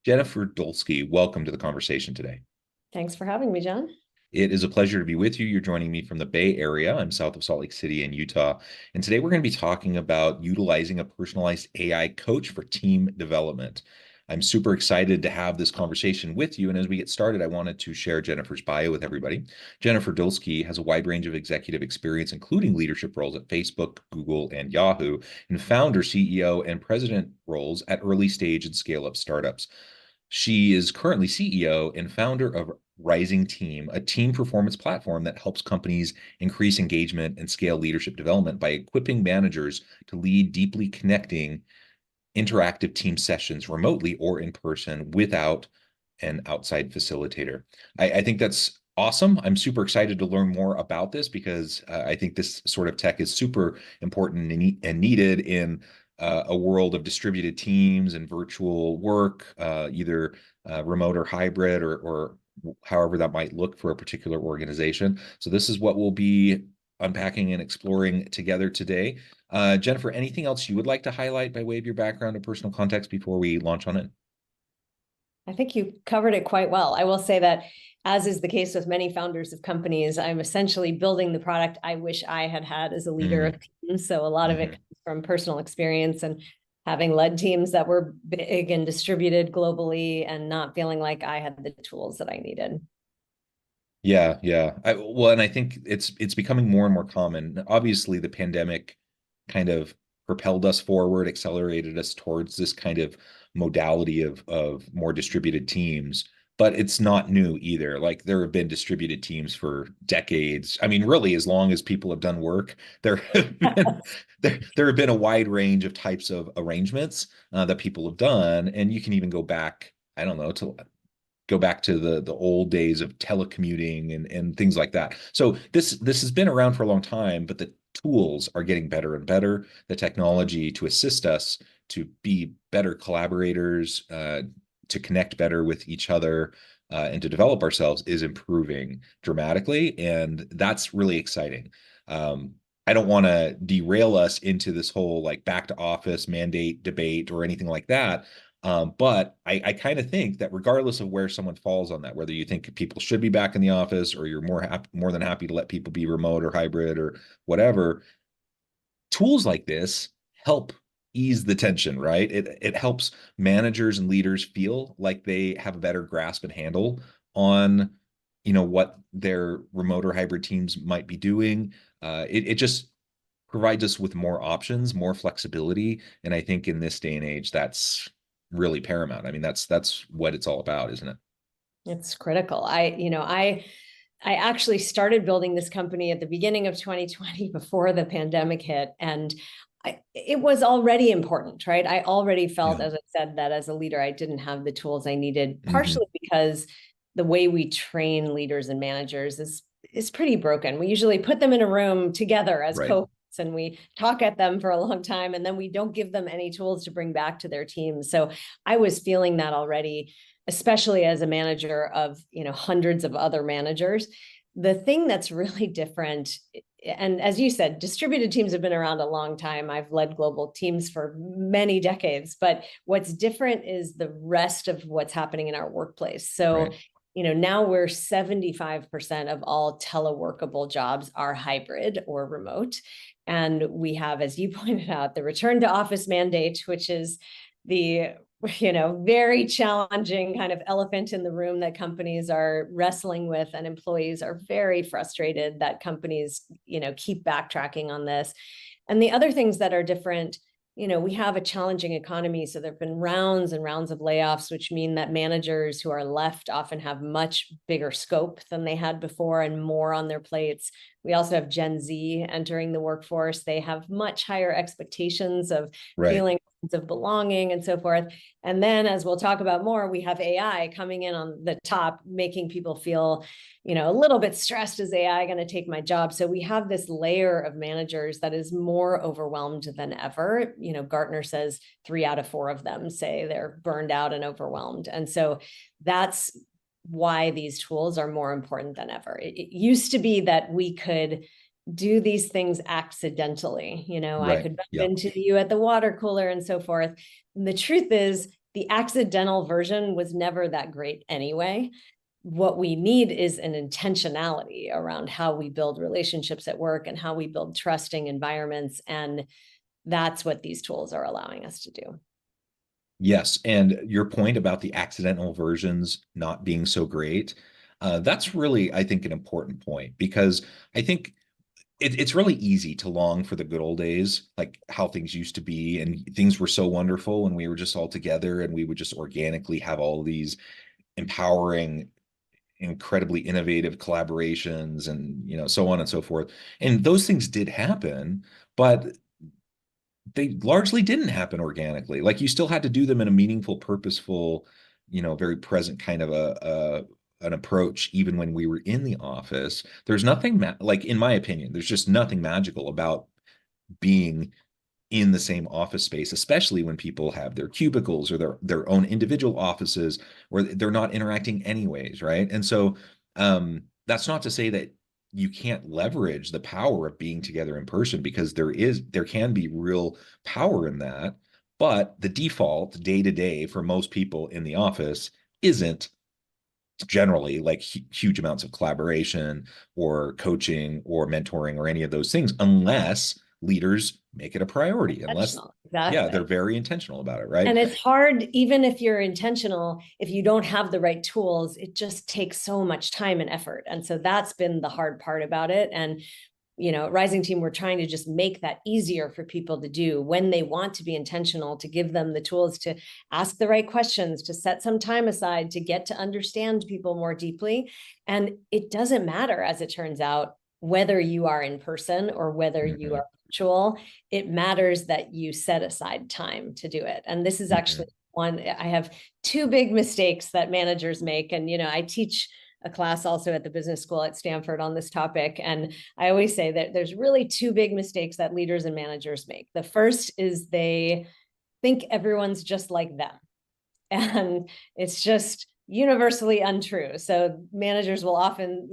Jennifer Dulski, welcome to the conversation today. Thanks for having me, John. It is a pleasure to be with you. You're joining me from the Bay Area. I'm south of Salt Lake City in Utah. And today we're going to be talking about utilizing a personalized AI coach for team development. I'm super excited to have this conversation with you. And as we get started, I wanted to share Jennifer's bio with everybody. Jennifer Dulski has a wide range of executive experience, including leadership roles at Facebook, Google, and Yahoo, and founder, CEO, and president roles at early stage and scale up startups. She is currently CEO and founder of Rising Team, a team performance platform that helps companies increase engagement and scale leadership development by equipping managers to lead deeply connecting interactive team sessions remotely or in person without an outside facilitator. I think that's awesome. I'm super excited to learn more about this because I think this sort of tech is super important and needed in a world of distributed teams and virtual work, either remote or hybrid or however that might look for a particular organization. So this is what we'll be unpacking and exploring together today. Jennifer, anything else you would like to highlight by way of your background and personal context before we launch on it? I think you covered it quite well. I will say that, as is the case with many founders of companies, I'm essentially building the product I wish I had had as a leader of teams. So a lot of it comes from personal experience and having led teams that were big and distributed globally and not feeling like I had the tools that I needed. Yeah. And I think it's becoming more and more common. Obviously, the pandemic kind of propelled us forward, accelerated us towards this kind of modality of more distributed teams, but it's not new either. Like there have been distributed teams for decades. I mean, really, as long as people have done work, there have been there have been a wide range of types of arrangements that people have done, and you can even go back, I don't know, to go back to the old days of telecommuting and things like that. So this has been around for a long time, but the tools are getting better and better. The technology to assist us to be better collaborators, to connect better with each other, and to develop ourselves is improving dramatically, and that's really exciting. I don't want to derail us into this whole like back to office mandate debate or anything like that. But I kind of think that regardless of where someone falls on that, whether you think people should be back in the office or you're more than happy to let people be remote or hybrid or whatever, tools like this help ease the tension, right? It helps managers and leaders feel like they have a better grasp and handle on, what their remote or hybrid teams might be doing. It just provides us with more options, more flexibility, and I think in this day and age, that's really paramount. I mean, that's what it's all about, isn't it? It's critical. I actually started building this company at the beginning of 2020 before the pandemic hit, and it was already important, right? I already felt, as I said, that as a leader, I didn't have the tools I needed, partially because the way we train leaders and managers is pretty broken. We usually put them in a room together as cohorts and we talk at them for a long time, and then we don't give them any tools to bring back to their teams. So I was feeling that already, especially as a manager of, hundreds of other managers. The thing that's really different, and as you said, distributed teams have been around a long time. I've led global teams for many decades, but what's different is the rest of what's happening in our workplace. So, now we're 75% of all teleworkable jobs are hybrid or remote. And we have, as you pointed out, the return to office mandate, which is the very challenging kind of elephant in the room that companies are wrestling with, and employees are very frustrated that companies, keep backtracking on this. And the other things that are different, we have a challenging economy. So there've been rounds and rounds of layoffs, which mean that managers who are left often have much bigger scope than they had before and more on their plates. We also have Gen Z entering the workforce. They have much higher expectations of feeling of belonging and so forth. And then, as we'll talk about more, we have AI coming in on the top, making people feel, a little bit stressed. Is AI going to take my job? So we have this layer of managers that is more overwhelmed than ever. Gartner says 3 out of 4 of them say they're burned out and overwhelmed. And so that's why these tools are more important than ever. It used to be that we could do these things accidentally. I could bump into you at the water cooler and so forth. And the truth is, the accidental version was never that great anyway. What we need is an intentionality around how we build relationships at work and how we build trusting environments. And that's what these tools are allowing us to do. Yes. And your point about the accidental versions not being so great, that's really, I think, an important point, because I think it's really easy to long for the good old days, like how things used to be, and things were so wonderful when we were just all together and we would just organically have all these empowering, incredibly innovative collaborations, and so on and so forth. And those things did happen, but they largely didn't happen organically. Like, you still had to do them in a meaningful, purposeful, very present kind of an approach, even when we were in the office. There's nothing like, in my opinion, there's just nothing magical about being in the same office space, especially when people have their cubicles or their own individual offices where they're not interacting anyways, right? And so that's not to say that you can't leverage the power of being together in person, because there can be real power in that. But the default day to day for most people in the office isn't generally like huge amounts of collaboration or coaching or mentoring or any of those things, unless leaders make it a priority, unless, yeah, they're very intentional about it, right? And it's hard, even if you're intentional, if you don't have the right tools, it just takes so much time and effort. And so that's been the hard part about it. And Rising Team, we're trying to just make that easier for people to do when they want to be intentional, to give them the tools to ask the right questions, to set some time aside, to get to understand people more deeply. And it doesn't matter, as it turns out, whether you are in person or whether you are virtual. It matters that you set aside time to do it. And this is actually one, I have two big mistakes that managers make. And, I teach a class also at the business school at Stanford on this topic. And I always say that there's really two big mistakes that leaders and managers make. The first is they think everyone's just like them. And it's just universally untrue. So managers will often,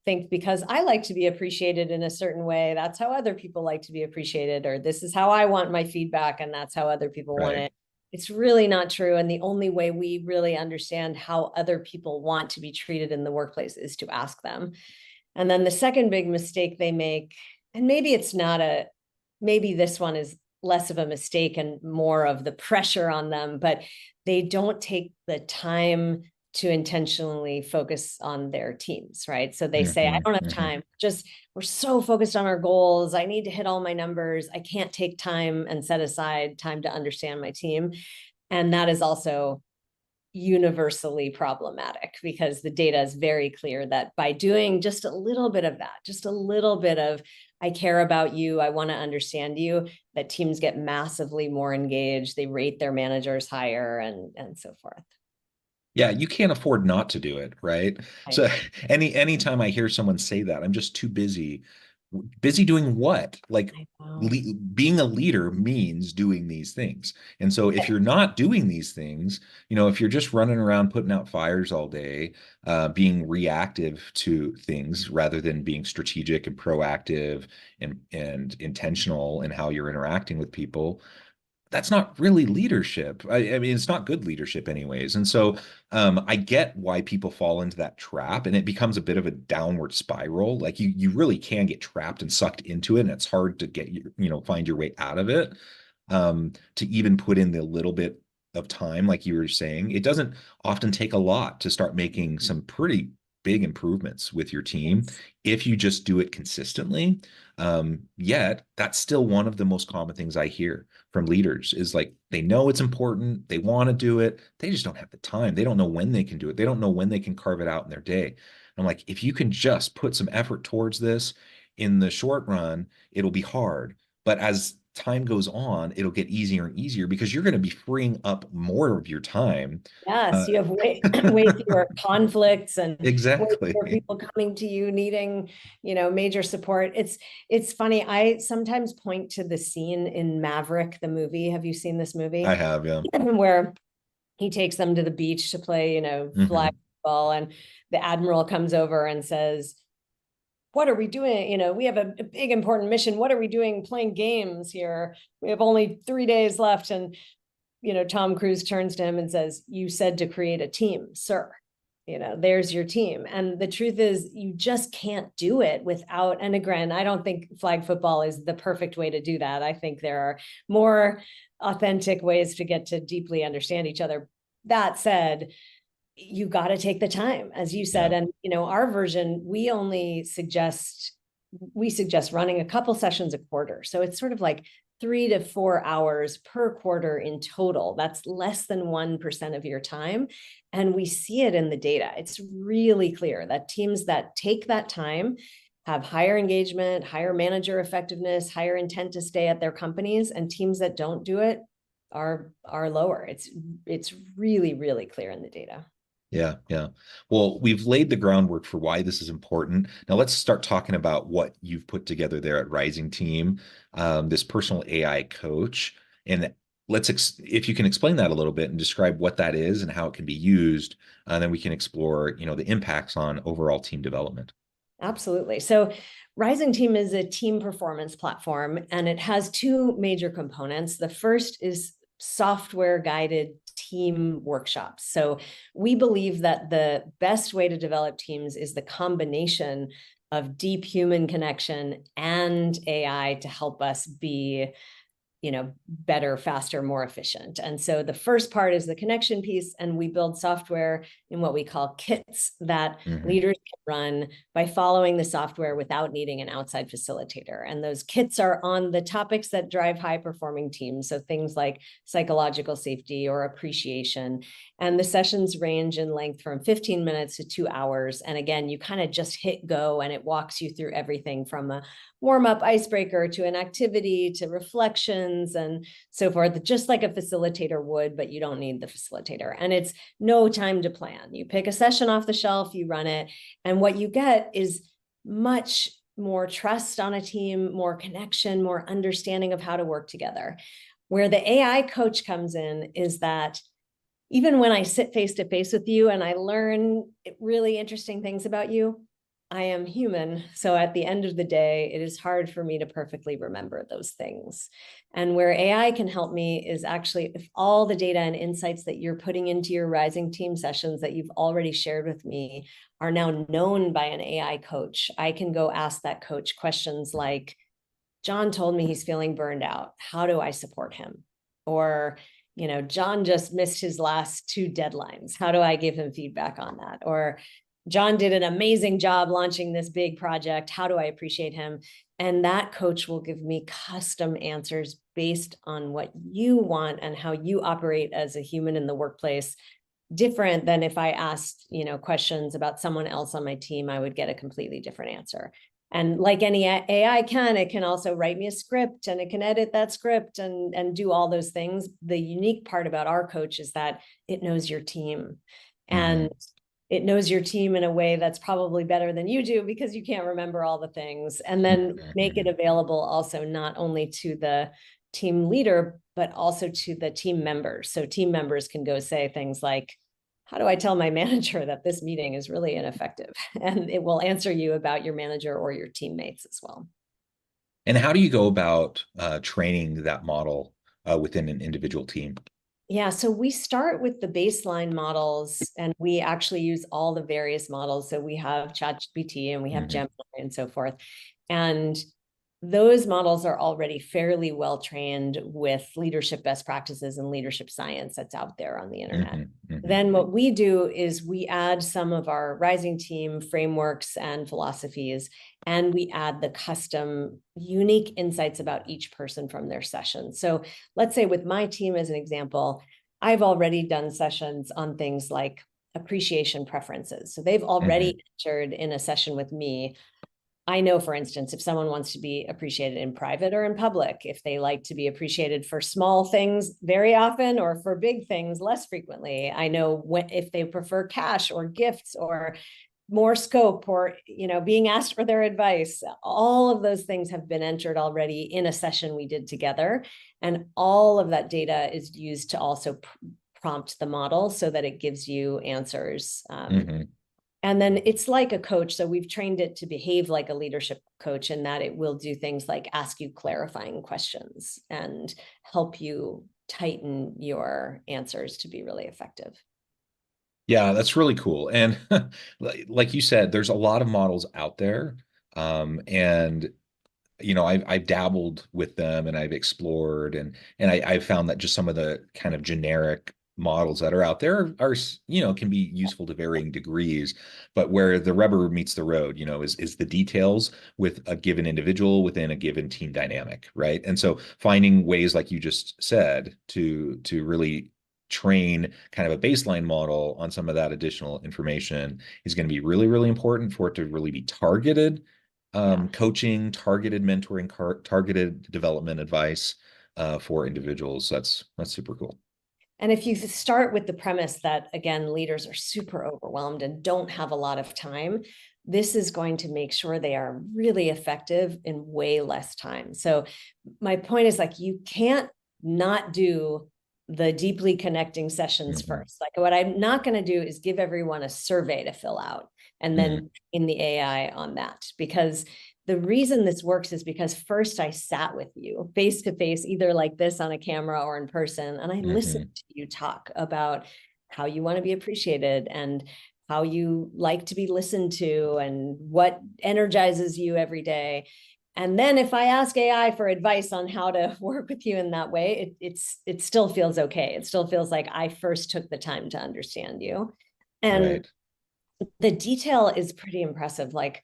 think, because I like to be appreciated in a certain way, that's how other people like to be appreciated, or this is how I want my feedback, and that's how other people want it. It's really not true. And the only way we really understand how other people want to be treated in the workplace is to ask them. And then the second big mistake they make, and maybe this one is less of a mistake and more of the pressure on them, but they don't take the time to intentionally focus on their teams, right? So they say, I don't have time. We're so focused on our goals. I need to hit all my numbers. I can't take time and set aside time to understand my team. And that is also universally problematic, because the data is very clear that by doing just a little bit of that, just a little bit of, I care about you, I want to understand you, that teams get massively more engaged. They rate their managers higher, and so forth. Yeah, you can't afford not to do it, right? So anytime I hear someone say that, I'm just too busy. Busy doing what? Like, being a leader means doing these things. And so if you're not doing these things, if you're just running around putting out fires all day, being reactive to things rather than being strategic and proactive and intentional in how you're interacting with people, that's not really leadership. I mean, it's not good leadership anyways. And so I get why people fall into that trap, and it becomes a bit of a downward spiral. Like, you really can get trapped and sucked into it, and it's hard to get find your way out of it. To even put in the little bit of time, like you were saying, it doesn't often take a lot to start making some pretty big improvements with your team if you just do it consistently. Yet that's still one of the most common things I hear from leaders is, like, they know it's important, they want to do it, they just don't have the time. They don't know when they can do it. They don't know when they can carve it out in their day. And I'm like, if you can just put some effort towards this, in the short run, it'll be hard. But as time goes on, it'll get easier and easier, because you're going to be freeing up more of your time. Yes, you have way fewer conflicts and exactly way fewer people coming to you needing, major support. It's funny. I sometimes point to the scene in Maverick, the movie. Have you seen this movie? I have, yeah. Where he takes them to the beach to play, flag ball, and the admiral comes over and says, what are we doing? We have a big important mission. What are we doing playing games here? We have only 3 days left. And Tom Cruise turns to him and says, "You said to create a team, sir. There's your team." And the truth is, you just can't do it without, and again, I don't think flag football is the perfect way to do that. I think there are more authentic ways to get to deeply understand each other. That said, you got to take the time, as you said. And, our version, we suggest running a couple sessions a quarter. So it's sort of like 3 to 4 hours per quarter in total. That's less than 1% of your time. And we see it in the data. It's really clear that teams that take that time have higher engagement, higher manager effectiveness, higher intent to stay at their companies, and teams that don't do it are lower. It's really, really clear in the data. Yeah, yeah. Well, we've laid the groundwork for why this is important. Now let's start talking about what you've put together there at Rising Team, this personal AI coach. And if you can explain that a little bit and describe what that is and how it can be used, then we can explore, the impacts on overall team development. Absolutely. So Rising Team is a team performance platform, and it has 2 major components. The first is software guided team workshops. So we believe that the best way to develop teams is the combination of deep human connection and AI to help us be better, faster, more efficient. And so the first part is the connection piece, and we build software in what we call kits that leaders can run by following the software without needing an outside facilitator. And those kits are on the topics that drive high performing teams. So things like psychological safety or appreciation. And the sessions range in length from 15 minutes to 2 hours. And again, you kind of just hit go, and it walks you through everything from a warm-up icebreaker to an activity to reflections and so forth, just like a facilitator would, but you don't need the facilitator. And it's no time to plan. You pick a session off the shelf, you run it, and what you get is much more trust on a team, more connection, more understanding of how to work together. Where the AI coach comes in is that even when I sit face to face with you and I learn really interesting things about you, I am human. So at the end of the day, it is hard for me to perfectly remember those things. And where AI can help me is actually, if all the data and insights that you're putting into your Rising Team sessions that you've already shared with me are now known by an AI coach, I can go ask that coach questions like, John told me he's feeling burned out. How do I support him? Or, John just missed his last 2 deadlines. How do I give him feedback on that? Or John did an amazing job launching this big project. How do I appreciate him? And that coach will give me custom answers based on what you want and how you operate as a human in the workplace, different than if I asked, questions about someone else on my team, I would get a completely different answer. And like any AI it can also write me a script, and it can edit that script and do all those things. The unique part about our coach is that it knows your team. And it knows your team in a way that's probably better than you do, because you can't remember all the things, and then make it available also not only to the team leader, but also to the team members. So team members can go say things like, how do I tell my manager that this meeting is really ineffective? And it will answer you about your manager or your teammates as well. And how do you go about training that model within an individual team? Yeah, so we start with the baseline models, and we actually use all the various models. So we have ChatGPT and we have Gemini and so forth. And those models are already fairly well trained with leadership best practices and leadership science that's out there on the internet. Then what we do is we add some of our Rising Team frameworks and philosophies, and we add the custom unique insights about each person from their session. So let's say with my team as an example, I've already done sessions on things like appreciation preferences. So they've already entered in a session with me. I know, for instance, if someone wants to be appreciated in private or in public, if they like to be appreciated for small things very often or for big things less frequently. I know if they prefer cash or gifts or more scope or, being asked for their advice. All of those things have been entered already in a session we did together. And all of that data is used to also prompt the model so that it gives you answers. And then it's like a coach. So we've trained it to behave like a leadership coach in that it will do things like ask you clarifying questions and help you tighten your answers to be really effective. Yeah, that's really cool. And like you said, there's a lot of models out there. And I've dabbled with them and I've explored and I've found that just some of the kind of generic models that are out there are, can be useful to varying degrees, but where the rubber meets the road, is the details with a given individual within a given team dynamic, right? And so finding ways, like you just said, to really train kind of a baseline model on some of that additional information is going to be really, really important for it to really be targeted coaching, targeted mentoring, targeted development advice for individuals. That's super cool. And if you start with the premise that, again, leaders are super overwhelmed and don't have a lot of time, this is going to make sure they are really effective in way less time. So my point is, like, you can't not do the deeply connecting sessions first. Like, what I'm not going to do is give everyone a survey to fill out and then in the AI on that, because the reason this works is because first I sat with you face to face, either like this on a camera or in person, and I listened to you talk about how you want to be appreciated and how you like to be listened to and what energizes you every day. And then if I ask AI for advice on how to work with you in that way, it still feels okay. It still feels like I first took the time to understand you. And the detail is pretty impressive. Like,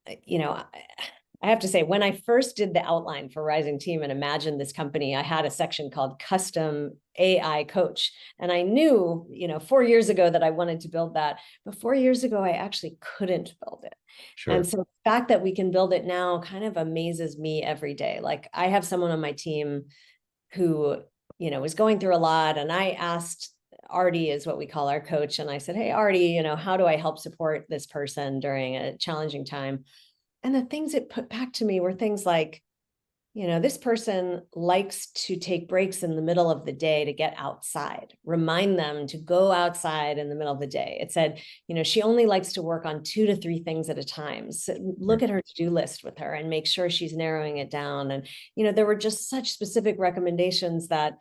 I have to say, when I first did the outline for Rising Team and imagined this company, I had a section called Custom AI Coach. And I knew, 4 years ago that I wanted to build that. But 4 years ago, I actually couldn't build it. Sure. And so the fact that we can build it now kind of amazes me every day. Like, I have someone on my team who, was going through a lot. And I asked, Artie is what we call our coach. And I said, hey, Artie, how do I help support this person during a challenging time? And the things it put back to me were things like, this person likes to take breaks in the middle of the day to get outside. Remind them to go outside in the middle of the day. It said, she only likes to work on 2 to 3 things at a time. So look at her to-do list with her and make sure she's narrowing it down. And, there were just such specific recommendations that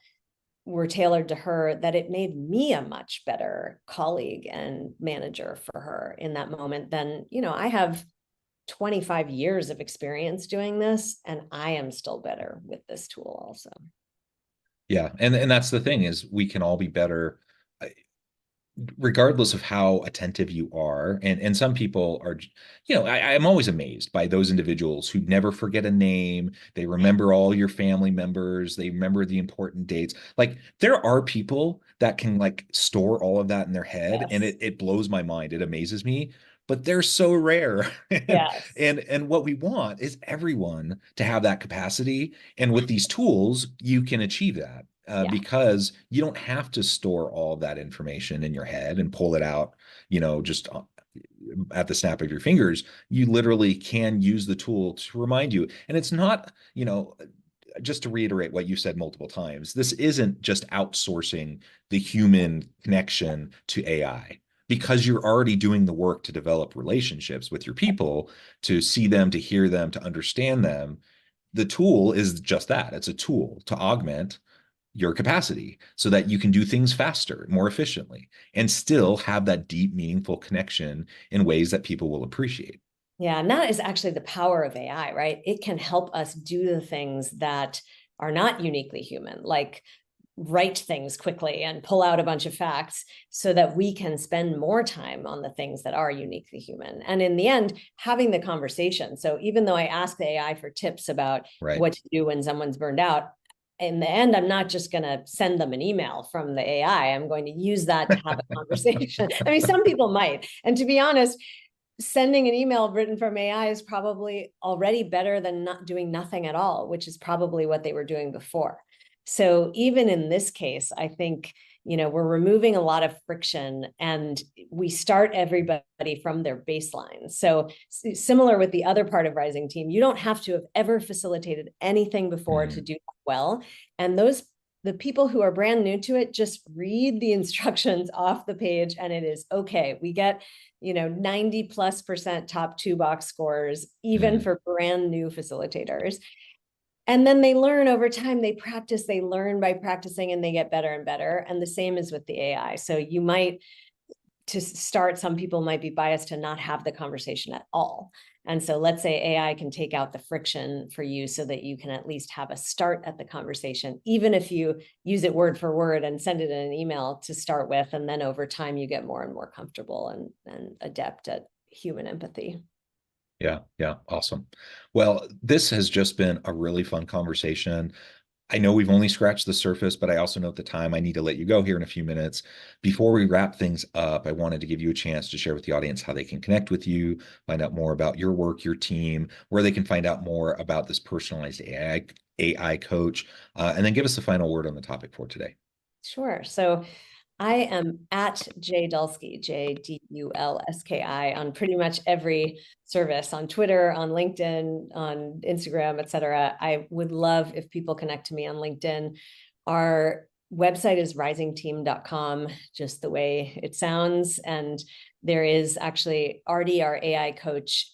were tailored to her that it made me a much better colleague and manager for her in that moment than, I have 25 years of experience doing this, and I am still better with this tool also. Yeah. And that's the thing, is we can all be better regardless of how attentive you are. And some people are, I'm always amazed by those individuals who never forget a name. They remember all your family members. They remember the important dates. Like, there are people that can like store all of that in their head. And it blows my mind. It amazes me, but they're so rare. And what we want is everyone to have that capacity. And with these tools, you can achieve that. Because you don't have to store all that information in your head and pull it out, just at the snap of your fingers. You literally can use the tool to remind you. And it's not, just to reiterate what you said multiple times, this isn't just outsourcing the human connection to AI, because you're already doing the work to develop relationships with your people, to see them, to hear them, to understand them. The tool is just that. It's a tool to augment your capacity so that you can do things faster, more efficiently, and still have that deep, meaningful connection in ways that people will appreciate. Yeah, and that is actually the power of AI, right? It can help us do the things that are not uniquely human, like write things quickly and pull out a bunch of facts so that we can spend more time on the things that are uniquely human. And in the end, having the conversation. So even though I ask the AI for tips about what to do when someone's burned out, in the end, I'm not just going to send them an email from the AI. I'm going to use that to have a conversation. I mean, some people might. And to be honest, sending an email written from AI is probably already better than not doing nothing at all, which is probably what they were doing before. So even in this case, I think, we're removing a lot of friction, and we start everybody from their baseline. So similar with the other part of Rising Team, you don't have to have ever facilitated anything before to do that well. And those the people who are brand new to it just read the instructions off the page and it is okay. We get, 90+% top 2 box scores, even for brand new facilitators. And then they learn over time, they practice, they learn by practicing, and they get better and better. And the same is with the AI. So you might, to start, some people might be biased to not have the conversation at all. And so let's say AI can take out the friction for you so that you can at least have a start at the conversation, even if you use it word for word and send it in an email to start with. And then over time, you get more and more comfortable and adept at human empathy. Yeah. Yeah. Awesome. Well, this has just been a really fun conversation. I know we've only scratched the surface, but I also know at the time I need to let you go here in a few minutes. Before we wrap things up, I wanted to give you a chance to share with the audience how they can connect with you, find out more about your work, your team, where they can find out more about this personalized AI coach, and then give us the final word on the topic for today. Sure. So I am at J Dulski, Jdulski, on pretty much every service, on Twitter, on LinkedIn, on Instagram, etc. I would love if people connect to me on LinkedIn. Our website is risingteam.com, just the way it sounds. And there is actually Artie, our AI coach.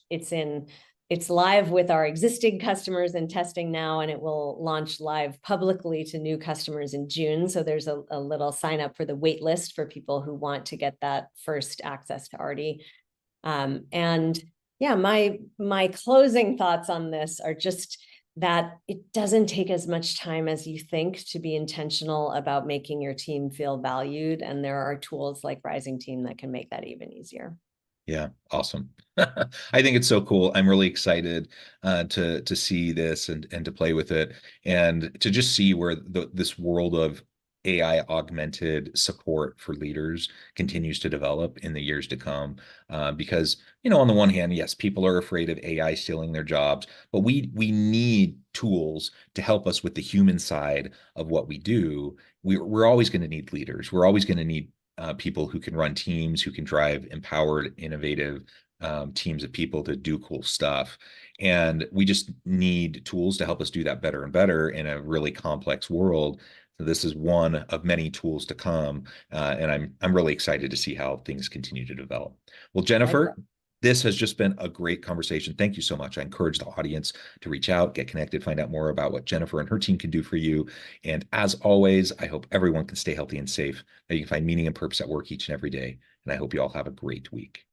It's live with our existing customers in testing now, and it will launch live publicly to new customers in June. So there's a little sign up for the wait list for people who want to get that first access to Artie. And yeah, my closing thoughts on this are just that it doesn't take as much time as you think to be intentional about making your team feel valued. And there are tools like Rising Team that can make that even easier. Yeah, awesome. I think it's so cool. I'm really excited to see this and to play with it and to just see where this world of AI augmented support for leaders continues to develop in the years to come. Because, on the one hand, yes, people are afraid of AI stealing their jobs, but we need tools to help us with the human side of what we do. We're always going to need leaders. We're always going to need people who can run teams, who can drive empowered, innovative teams of people to do cool stuff. And we just need tools to help us do that better and better in a really complex world. So this is one of many tools to come, and I'm really excited to see how things continue to develop. Well, Jennifer, this has just been a great conversation. Thank you so much. I encourage the audience to reach out, get connected, find out more about what Jennifer and her team can do for you. And as always, I hope everyone can stay healthy and safe, that you can find meaning and purpose at work each and every day. And I hope you all have a great week.